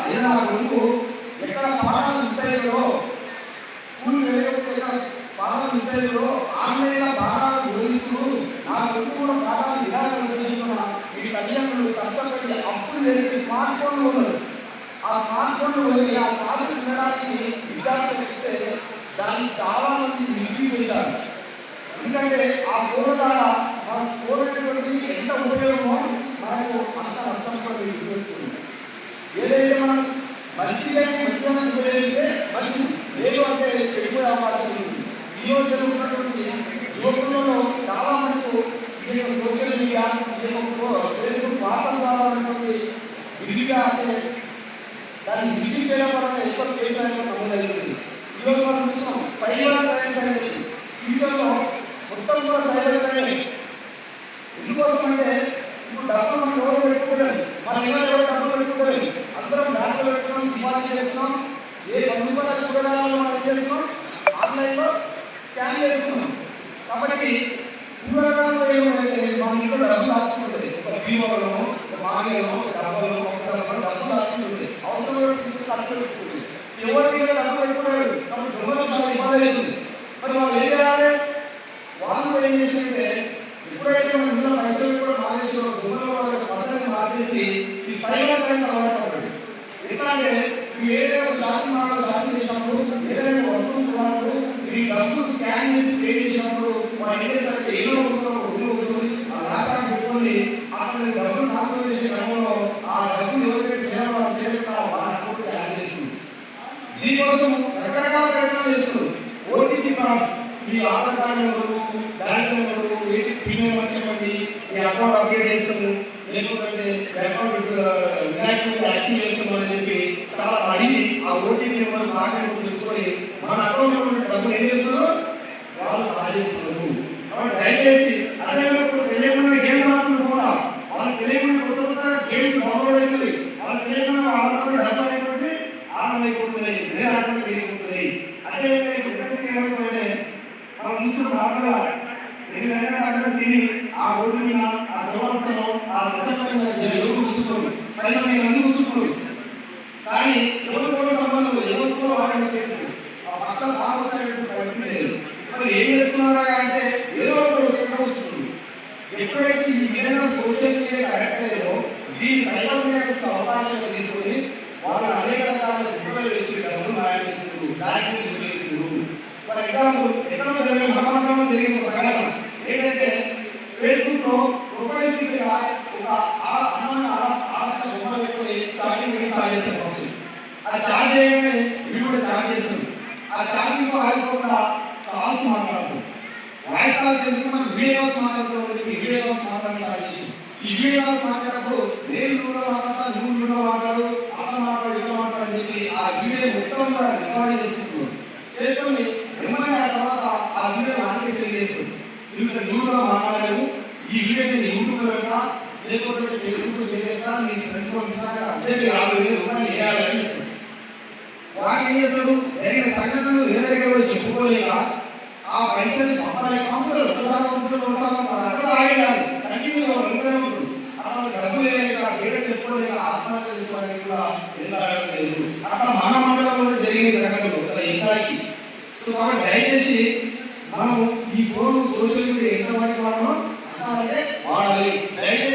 ఏదైనా కొడుకు ఎక్కడ పాఠాలు మిస్ అయ్యారో స్కూల్ వెళ్ళకపోతే పాఠాలు మిస్ అయ్యారో ఆన్లైన్లో పాఠాలు బోధిస్తూ నా కొడుకు కూడా పాఠాలు ఇలాగే ఉద్దేశిస్తున్న ఈ తల్లిదండ్రులు కష్టపడి అప్పులు చేసి స్మార్ట్ ఫోన్లు ఉన్నది. ఆ స్మార్ట్ ఫోన్లు ఆ క్లాసెస్ వినడానికి విద్యార్థులు ఇస్తే దాన్ని చాలా మంది మిస్యూజ్ చేశారు. ఎందుకంటే ఆ ఫోన్ ద్వారా మనం కోరినటువంటిది ఎంత ఉపయోగమో మనకు అంత నష్టం కూడా ఉపయోగిస్తుంది. ఏదైతే మనం మంచిగా ఉపయోగిస్తే మంచిది, లేదు అంటే చెడిపోయే అవకాశం ఉంది. ఈరోజు జరుగుతున్నటువంటి యువకులలో చాలా మందికి సోషల్ మీడియా ఫేస్బుక్ వాట్సాప్ ద్వారా ఉన్నటువంటి విధిగా అంటే దాన్ని మిస్యూజ్ చేయడం వల్ల ఎక్కువ కేసులు నమోదవుతుంది. ఈరోజు మనం చూస్తున్నాం సైబర్ క్రైమ్స్ అనేది ఫ్యూచర్లో మొత్తం కూడా సైబర్ క్రైమ్. ఎందుకోసం అంటే ఇప్పుడు డబ్బులు మనం ఎవరు పెట్టుకోలేదు, మన ఇంట్లో ఎవరు డబ్బులు పెట్టుకోలేదు, అందరం బ్యాంకులో పెట్టుకున్నాం, డిపాజిట్ చేస్తున్నాం, ఏ బంధువులకు కూడా మనం చేస్తున్నాం, ఆన్లైన్లో స్కాన్ చేస్తున్నాం. కాబట్టి పూర్వకాలంలో ఏమంటే మన ఇంట్లో డబ్బులు దాచుకుంటుంది, ఒక బీమలో ఒక మామిలో డబ్బులు డబ్బులు దాచుకుంటుంది, అవసరం ఖర్చు పెట్టుకుంటుంది. ఎవరి మీద డబ్బులు పెట్టుకోలేదు కాబట్టి దొంగలు చాలా ఇబ్బంది అవుతుంది. మరి వాళ్ళు ఏం చేయాలి? వాళ్ళు ఏం చేసిందంటే ఎప్పుడైతే మన ఇంట్లో పైసలు కూడా మానేసి దొంగల వాళ్ళ పద్ధతిని మార్చేసి ఈ సైబర్ క్రైమ్ అలవాటు పడ్డాడు. ఎట్లా అంటే మీరు ఏదైనా షాపింగ్ మాల్లో షాపింగ్ చేసినప్పుడు, ఏదైనా వస్తువు కొన్నప్పుడు మీ డబ్బులు స్కాన్ చేసి పే చేసినప్పుడు వాళ్ళు ఏం చేస్తారంటే ఏదో రూమ్లో కూర్చొని ఆ ల్యాప్టాప్ పెట్టుకొని అక్కడ డబ్బులు ట్రాన్స్ఫర్ చేసే క్రమంలో ఆ డబ్బులు ఎవరికైతే చేరుకుంటారో వాళ్ళ అకౌంట్కి యాడ్ చేస్తుంది. దీనికోసం రకరకాల ప్రయత్నాలు చేస్తారు. ఓటీపీ ఫ్రాడ్స్, మీ Aadhaar card number, bank number, pin number చెప్పండి, మీ అకౌంట్ అప్డేట్ చేస్తాము, లేకపోతే అకౌంట్ యాక్టివ్ చేస్తామని చెప్పి చాలా అడిగి ఆ ఓటీపీ నెంబర్ కాంటాక్ట్ తెలుసుకొని మన అకౌంట్లో ఉన్న డబ్బులు ఏం చేస్తున్నారు వాళ్ళు కాజేస్తున్నారు. కాబట్టి దయచేసి అదేవిధంగా తెలియకుండా గేమ్స్ ఆడుతున్న కూడా వాళ్ళకి తెలియకుండా కొత్త కొత్త గేమ్స్ డౌన్లోడ్ అవుతుంది, వాళ్ళకి తెలియకుండా వాళ్ళ డబ్బులు అనేటువంటి ఆనందమైపోతున్నాయి, వేరే ఆటలు తెలియపోతున్నాయి. అదేవిధంగా ఇప్పుడు ఏమవుతుందంటే మనం చూస్తున్న రాకుండా ఎన్ని అక్కడ తిని ఆ రోడ్డు మీద ఆ చౌరస్తాలో ఆ ఎవరు కూర్చున్నారు, 10 మంది కూర్చుంటారు, కానీ ఎవరితో సంబంధం లేదు, ఎవరితో వాళ్ళకి ఆ పక్కన బాగా వచ్చేటువంటి పరిస్థితి లేదు. మరి ఏం చేస్తున్నారా అంటే ఏదో ఒకటి కూర్చుంటుంది. ఎప్పుడైతే ఈ విధంగా సోషల్ మీడియా కరెక్ట్ అయ్యారో దీన్ని సైబర్ క్రైమ్స్ అవకాశంగా తీసుకొని వాళ్ళు అనేక రకాల కుట్రలు వేసి డబ్బులు న్యాయం చేస్తున్నారు, బ్యాంకింగ్ చేస్తున్నారు. ఫర్ ఎగ్జాంపుల్ ఎక్కడో జరిగిన మరణంలో జరిగిన ఒక సంఘటన ఏంటంటే ఫేస్బుక్ లో ప్రొఫైల్ మీద ఒక ఆడపిల్ల బొమ్మ పెట్టుకొని చాటింగ్ స్టార్ట్ చేస్తారు. ఫస్ట్ అది చాట్ చేయగానే వీడు కూడా చాట్ చేస్తుంది. ఆ చాటింగ్ ఆగిపోకుండా కాల్స్ మాట్లాడుతుంది. వాయిస్ కాల్స్ ఎందుకు మనం వీడియో కాల్స్ మాట్లాడుతాం, వీడియో కాల్స్ మాట్లాడడం స్టార్ట్ చేసి ఈ వీడియో కాల్స్ మాట్లాడప్పుడు నేను నువ్వు మాట్లాడతా, నువ్వు మాట్లాడు, అట్లా మాట్లాడు, ఇట్లా మాట్లాడని చెప్పి ఆ వీడియో మొత్తం కూడా రికార్డ్ చేసుకుంటున్నాడు. చేసుకొని ఏమైనా తర్వాత ఆ వీడియో నాకే సెండ్ చేస్తుంది. నువ్వు న్యూగా మాట్లాడలేవు, ఈ వీడియో నేను యూట్యూబ్లో పెడతా, లేకపోతే ఫేస్బుక్లో షేర్ చేస్తా, నీ ఫ్రెండ్స్ పంపిస్తాను, అదే 50,000 రూపాయలు వేయాలని చెప్తాడు. వాడు ఏం చేస్తాడు? జరిగిన సంఘటనలు వేరే దగ్గర చెప్పుకోలేక ఆ పైసలు పంపుతారు, ఒకసారి అక్కడ ఆగేయాలి, కంటిన్యూ ఉంటుంది. అక్కడ డబ్బు లేక వేరే చెప్పుకోలేక ఆత్మహత్య చేసుకోవడానికి కూడా లేదు. అక్కడ మన మండలంలో కూడా జరిగిన సంఘటనలు ఎంతకి. సో కాబట్టి దయచేసి మనం ఈ ఫోన్ సోషల్ మీడియా ఎంతవరకు వాడమో అంతవరకే వాడాలి. దయచేసి